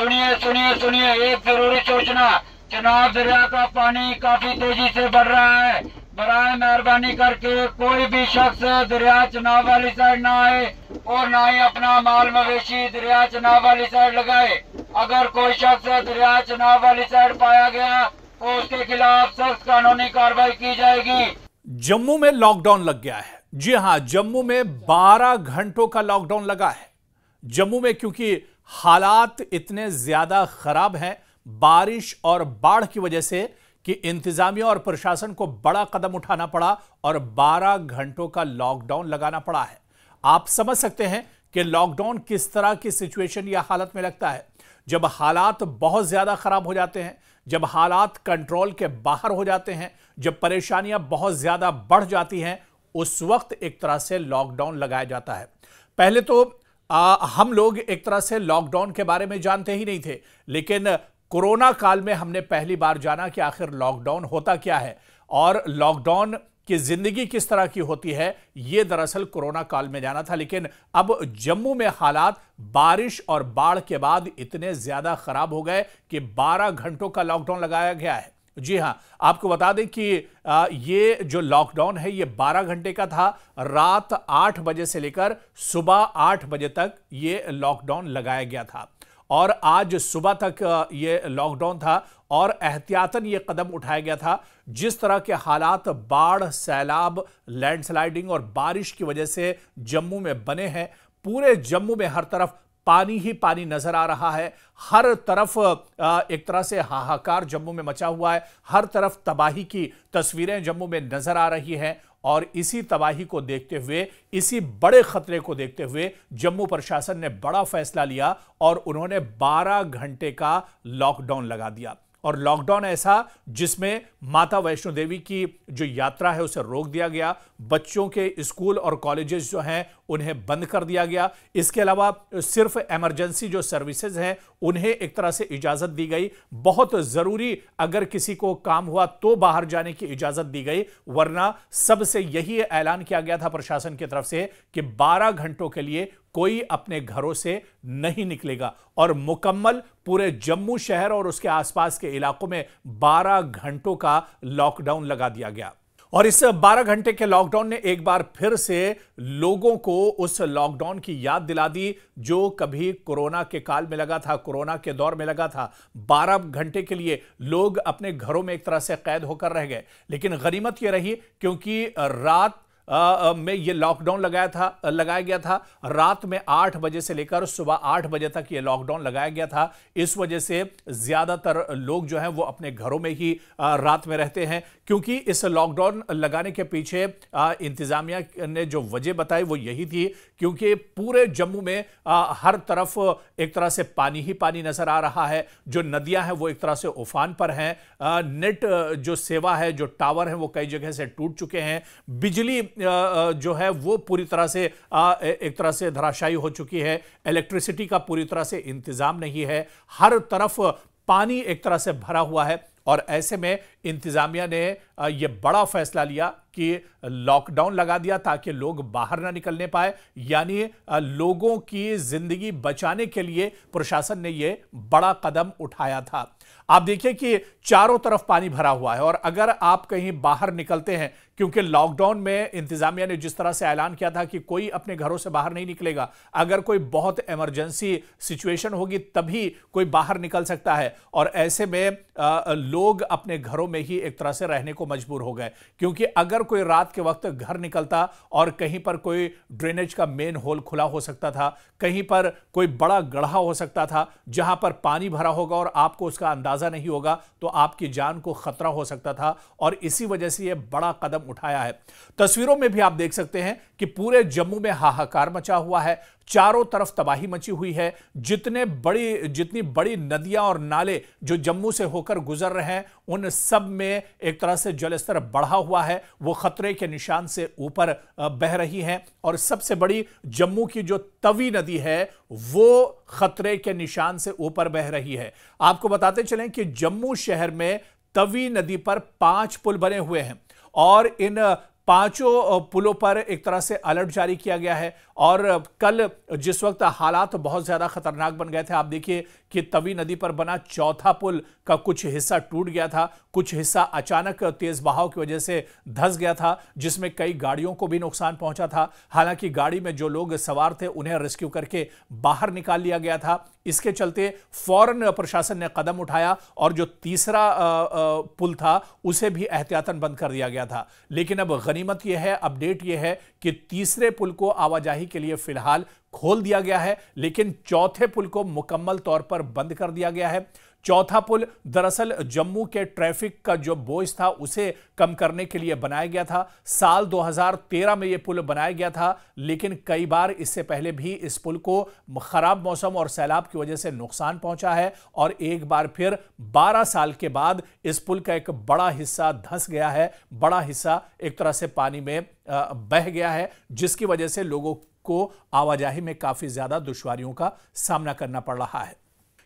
सुनिए सुनिए सुनिए, एक जरूरी सूचना। चिनाब दरिया का पानी काफी तेजी से बढ़ रहा है। बराए मेहरबानी करके कोई भी शख्स दरिया चिनाब वाली साइड ना आए और ना ही अपना माल मवेशी दरिया चिनाब वाली साइड लगाए। अगर कोई शख्स दरिया चिनाब वाली साइड पाया गया तो उसके खिलाफ सख्त कानूनी कार्रवाई की जाएगी। जम्मू में लॉकडाउन लग गया है। जी हां, जम्मू में 12 घंटों का लॉकडाउन लगा है। जम्मू में क्योंकि हालात इतने ज्यादा खराब हैं बारिश और बाढ़ की वजह से कि इंतजामिया और प्रशासन को बड़ा कदम उठाना पड़ा और 12 घंटों का लॉकडाउन लगाना पड़ा है। आप समझ सकते हैं कि लॉकडाउन किस तरह की सिचुएशन या हालत में लगता है। जब हालात बहुत ज्यादा खराब हो जाते हैं, जब हालात कंट्रोल के बाहर हो जाते हैं, जब परेशानियां बहुत ज्यादा बढ़ जाती हैं, उस वक्त एक तरह से लॉकडाउन लगाया जाता है। पहले तो हम लोग एक तरह से लॉकडाउन के बारे में जानते ही नहीं थे, लेकिन कोरोना काल में हमने पहली बार जाना कि आखिर लॉकडाउन होता क्या है और लॉकडाउन की जिंदगी किस तरह की होती है। यह दरअसल कोरोना काल में जाना था, लेकिन अब जम्मू में हालात बारिश और बाढ़ के बाद इतने ज्यादा खराब हो गए कि 12 घंटों का लॉकडाउन लगाया गया है। जी हां, आपको बता दें कि ये जो लॉकडाउन है ये 12 घंटे का था। रात 8 बजे से लेकर सुबह 8 बजे तक ये लॉकडाउन लगाया गया था और आज सुबह तक ये लॉकडाउन था और एहतियातन ये कदम उठाया गया था। जिस तरह के हालात बाढ़, सैलाब, लैंडस्लाइडिंग और बारिश की वजह से जम्मू में बने हैं, पूरे जम्मू में हर तरफ पानी ही पानी नजर आ रहा है। हर तरफ एक तरह से हाहाकार जम्मू में मचा हुआ है। हर तरफ तबाही की तस्वीरें जम्मू में नजर आ रही हैं और इसी तबाही को देखते हुए, इसी बड़े खतरे को देखते हुए जम्मू प्रशासन ने बड़ा फैसला लिया और उन्होंने 12 घंटे का लॉकडाउन लगा दिया। और लॉकडाउन ऐसा जिसमें माता वैष्णो देवी की जो यात्रा है उसे रोक दिया गया, बच्चों के स्कूल और कॉलेजेस जो हैं उन्हें बंद कर दिया गया। इसके अलावा सिर्फ इमरजेंसी जो सर्विसेज हैं उन्हें एक तरह से इजाजत दी गई। बहुत जरूरी अगर किसी को काम हुआ तो बाहर जाने की इजाजत दी गई, वरना सबसे यही ऐलान किया गया था प्रशासन की तरफ से कि 12 घंटों के लिए कोई अपने घरों से नहीं निकलेगा और मुकम्मल पूरे जम्मू शहर और उसके आसपास के इलाकों में 12 घंटों का लॉकडाउन लगा दिया गया। और इस 12 घंटे के लॉकडाउन ने एक बार फिर से लोगों को उस लॉकडाउन की याद दिला दी जो कभी कोरोना के काल में लगा था, कोरोना के दौर में लगा था। 12 घंटे के लिए लोग अपने घरों में एक तरह से कैद होकर रह गए, लेकिन गनीमत यह रही क्योंकि रात में ये लॉकडाउन लगाया गया था। रात में 8 बजे से लेकर सुबह 8 बजे तक ये लॉकडाउन लगाया गया था। इस वजह से ज्यादातर लोग जो हैं वो अपने घरों में ही रात में रहते हैं, क्योंकि इस लॉकडाउन लगाने के पीछे इंतजामिया ने जो वजह बताई वो यही थी क्योंकि पूरे जम्मू में हर तरफ एक तरह से पानी ही पानी नजर आ रहा है। जो नदियां हैं वो एक तरह से उफान पर हैं। नेट जो सेवा है, जो टावर हैं वो कई जगह से टूट चुके हैं। बिजली जो है वो पूरी तरह से एक तरह से धराशायी हो चुकी है। इलेक्ट्रिसिटी का पूरी तरह से इंतजाम नहीं है। हर तरफ पानी एक तरह से भरा हुआ है और ऐसे में इंतजामिया ने यह बड़ा फैसला लिया कि लॉकडाउन लगा दिया ताकि लोग बाहर ना निकलने पाए। यानी लोगों की जिंदगी बचाने के लिए प्रशासन ने यह बड़ा कदम उठाया था। आप देखिए कि चारों तरफ पानी भरा हुआ है और अगर आप कहीं बाहर निकलते हैं, क्योंकि लॉकडाउन में इंतजामिया ने जिस तरह से ऐलान किया था कि कोई अपने घरों से बाहर नहीं निकलेगा, अगर कोई बहुत इमरजेंसी सिचुएशन होगी तभी कोई बाहर निकल सकता है। और ऐसे में लोग अपने घरों में ही एक तरह से रहने को मजबूर हो गए, क्योंकि अगर कोई रात के वक्त घर निकलता और कहीं पर कोई ड्रेनेज का मेन होल खुला हो सकता था, कहीं पर कोई बड़ा गड्ढा हो सकता था जहां पर पानी भरा होगा और आपको उसका अंदाजा नहीं होगा, तो आपकी जान को खतरा हो सकता था। और इसी वजह से यह बड़ा कदम उठाया है। तस्वीरों में भी आप देख सकते हैं कि पूरे जम्मू में हाहाकार मचा हुआ है। चारों तरफ तबाही मची हुई है। जितनी बड़ी नदियां और नाले जो जम्मू से होकर गुजर रहे हैं उन सब में एक तरह से जलस्तर बढ़ा हुआ है, वो खतरे के निशान से ऊपर बह रही हैं। और सबसे बड़ी जम्मू की जो तवी नदी है वो खतरे के निशान से ऊपर बह रही है। आपको बताते चलें कि जम्मू शहर में तवी नदी पर 5 पुल बने हुए हैं और इन पांचों पुलों पर एक तरह से अलर्ट जारी किया गया है। और कल जिस वक्त हालात बहुत ज्यादा खतरनाक बन गए थे, आप देखिए कि तवी नदी पर बना चौथा पुल का कुछ हिस्सा टूट गया था, कुछ हिस्सा अचानक तेज बहाव की वजह से धंस गया था, जिसमें कई गाड़ियों को भी नुकसान पहुंचा था। हालांकि गाड़ी में जो लोग सवार थे उन्हें रेस्क्यू करके बाहर निकाल लिया गया था। इसके चलते फौरन प्रशासन ने कदम उठाया और जो तीसरा पुल था उसे भी एहतियातन बंद कर दिया गया था। लेकिन अब गनीमत यह है, अपडेट यह है कि तीसरे पुल को आवाजाही के लिए फिलहाल खोल दिया गया है, लेकिन चौथे पुल को मुकम्मल तौर पर बंद कर दिया गया है। चौथा पुल दरअसल जम्मू के ट्रैफिक का जो बोझ था उसे कम करने के लिए बनाया गया था। साल 2013 में यह पुल बनाया गया था, लेकिन कई बार इससे पहले भी इस पुल को खराब मौसम और सैलाब की वजह से नुकसान पहुंचा है। और एक बार फिर 12 साल के बाद इस पुल का एक बड़ा हिस्सा धंस गया है, बड़ा हिस्सा एक तरह से पानी में बह गया है, जिसकी वजह से लोगों को आवाजाही में काफी ज्यादा दुश्वारियों का सामना करना पड़ रहा है।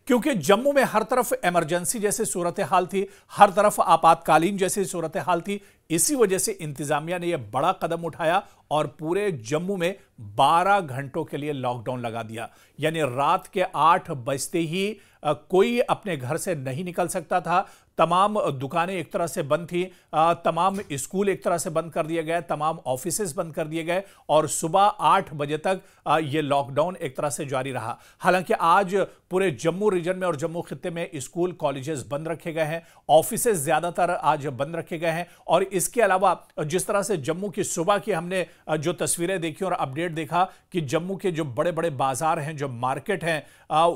क्योंकि जम्मू में हर तरफ इमरजेंसी जैसी सूरत हाल थी, हर तरफ आपातकालीन जैसी सूरत हाल थी। इसी वजह से इंतजामिया ने यह बड़ा कदम उठाया और पूरे जम्मू में 12 घंटों के लिए लॉकडाउन लगा दिया। यानी रात के 8 बजते ही कोई अपने घर से नहीं निकल सकता था। तमाम दुकानें एक तरह से बंद थी, तमाम स्कूल एक तरह से बंद कर दिए गए, तमाम ऑफिसेज बंद कर दिए गए और सुबह 8 बजे तक यह लॉकडाउन एक तरह से जारी रहा। हालांकि आज पूरे जम्मू रीजन में और जम्मू खित्ते में स्कूल कॉलेजेस बंद रखे गए हैं, ऑफिसेज ज्यादातर आज बंद रखे गए हैं। और इसके अलावा जिस तरह से जम्मू की सुबह की हमने जो तस्वीरें देखी और अपडेट देखा कि जम्मू के जो बड़े बड़े बाजार हैं, जो मार्केट हैं,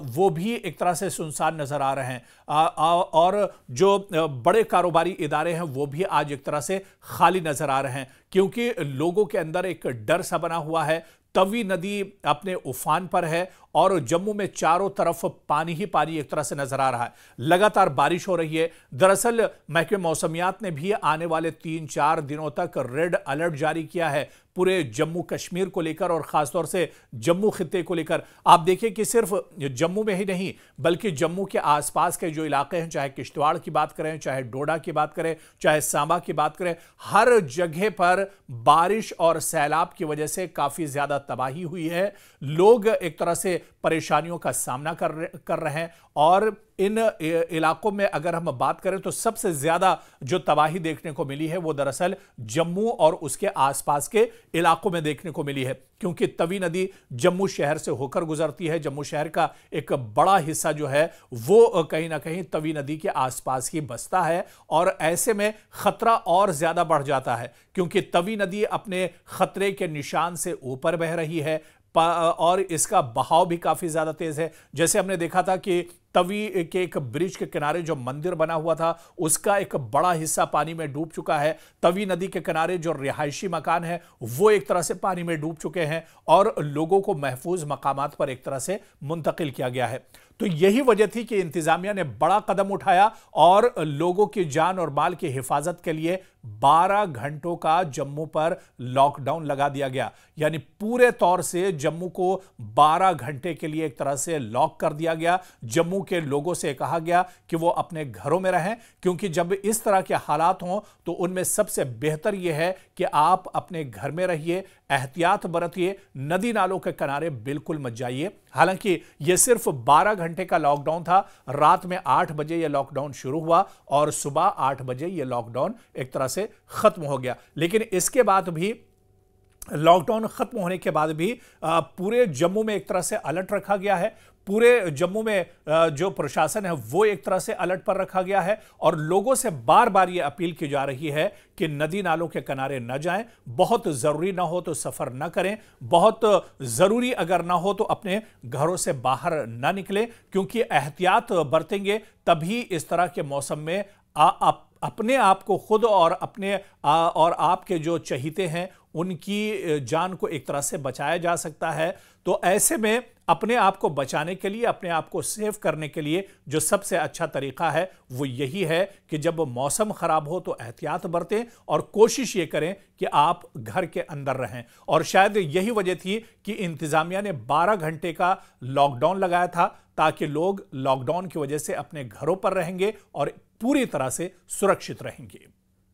वो भी एक तरह से सुनसान नजर आ रहे हैं और जो बड़े कारोबारी इदारे हैं वो भी आज एक तरह से खाली नजर आ रहे हैं, क्योंकि लोगों के अंदर एक डर सा बना हुआ है। तवी नदी अपने उफान पर है और जम्मू में चारों तरफ पानी ही पानी एक तरह से नजर आ रहा है। लगातार बारिश हो रही है। दरअसल महकमे मौसमियात ने भी आने वाले 3-4 दिनों तक रेड अलर्ट जारी किया है पूरे जम्मू कश्मीर को लेकर और खासतौर से जम्मू खित्ते को लेकर। आप देखिए कि सिर्फ जम्मू में ही नहीं बल्कि जम्मू के आसपास के जो इलाके हैं, चाहे किश्तवाड़ की बात करें, चाहे डोडा की बात करें, चाहे सांबा की बात करें, हर जगह पर बारिश और सैलाब की वजह से काफी ज्यादा तबाही हुई है। लोग एक तरह से परेशानियों का सामना कर रहे हैं और इन इलाकों में अगर हम बात करें तो सबसे ज्यादा जो तबाही देखने को मिली है वो दरअसल जम्मू और उसके आसपास के इलाकों में देखने को मिली है, क्योंकि तवी नदी जम्मू शहर से होकर गुजरती है। जम्मू शहर का एक बड़ा हिस्सा जो है वो कहीं ना कहीं तवी नदी के आसपास ही बसता है और ऐसे में खतरा और ज्यादा बढ़ जाता है, क्योंकि तवी नदी अपने खतरे के निशान से ऊपर बह रही है और इसका बहाव भी काफी ज्यादा तेज है। जैसे हमने देखा था कि तवी के एक ब्रिज के किनारे जो मंदिर बना हुआ था उसका एक बड़ा हिस्सा पानी में डूब चुका है। तवी नदी के किनारे जो रिहायशी मकान है वो एक तरह से पानी में डूब चुके हैं और लोगों को महफूज मकामात पर एक तरह से मुंतकिल किया गया है। तो यही वजह थी कि इंतजामिया ने बड़ा कदम उठाया और लोगों की जान और माल की हिफाजत के लिए 12 घंटों का जम्मू पर लॉकडाउन लगा दिया गया। यानी पूरे तौर से जम्मू को 12 घंटे के लिए एक तरह से लॉक कर दिया गया। जम्मू के लोगों से कहा गया कि वो अपने घरों में रहें, क्योंकि जब इस तरह के हालात हों तो उनमें सबसे बेहतर यह है कि आप अपने घर में रहिए, एहतियात बरतिए, नदी नालों के किनारे बिल्कुल मत जाइए। हालांकि यह सिर्फ 12 घंटे का लॉकडाउन था। रात में 8 बजे यह लॉकडाउन शुरू हुआ और सुबह 8 बजे यह लॉकडाउन एक तरह से खत्म हो गया। लेकिन इसके बाद भी लॉकडाउन खत्म होने के बाद भी पूरे जम्मू में एक तरह से अलर्ट रखा गया है। पूरे जम्मू में जो प्रशासन है वो एक तरह से अलर्ट पर रखा गया है और लोगों से बार बार ये अपील की जा रही है कि नदी नालों के किनारे न जाएं, बहुत जरूरी ना हो तो सफर न करें, बहुत जरूरी अगर ना हो तो अपने घरों से बाहर ना निकलें, क्योंकि एहतियात बरतेंगे तभी इस तरह के मौसम में अपने आप को खुद और अपने और आपके जो चहीते हैं उनकी जान को एक तरह से बचाया जा सकता है। तो ऐसे में अपने आप को बचाने के लिए, अपने आप को सेव करने के लिए जो सबसे अच्छा तरीका है वो यही है कि जब मौसम खराब हो तो एहतियात बरतें और कोशिश ये करें कि आप घर के अंदर रहें। और शायद यही वजह थी कि इंतजामिया ने 12 घंटे का लॉकडाउन लगाया था, ताकि लोग लॉकडाउन की वजह से अपने घरों पर रहेंगे और पूरी तरह से सुरक्षित रहेंगे।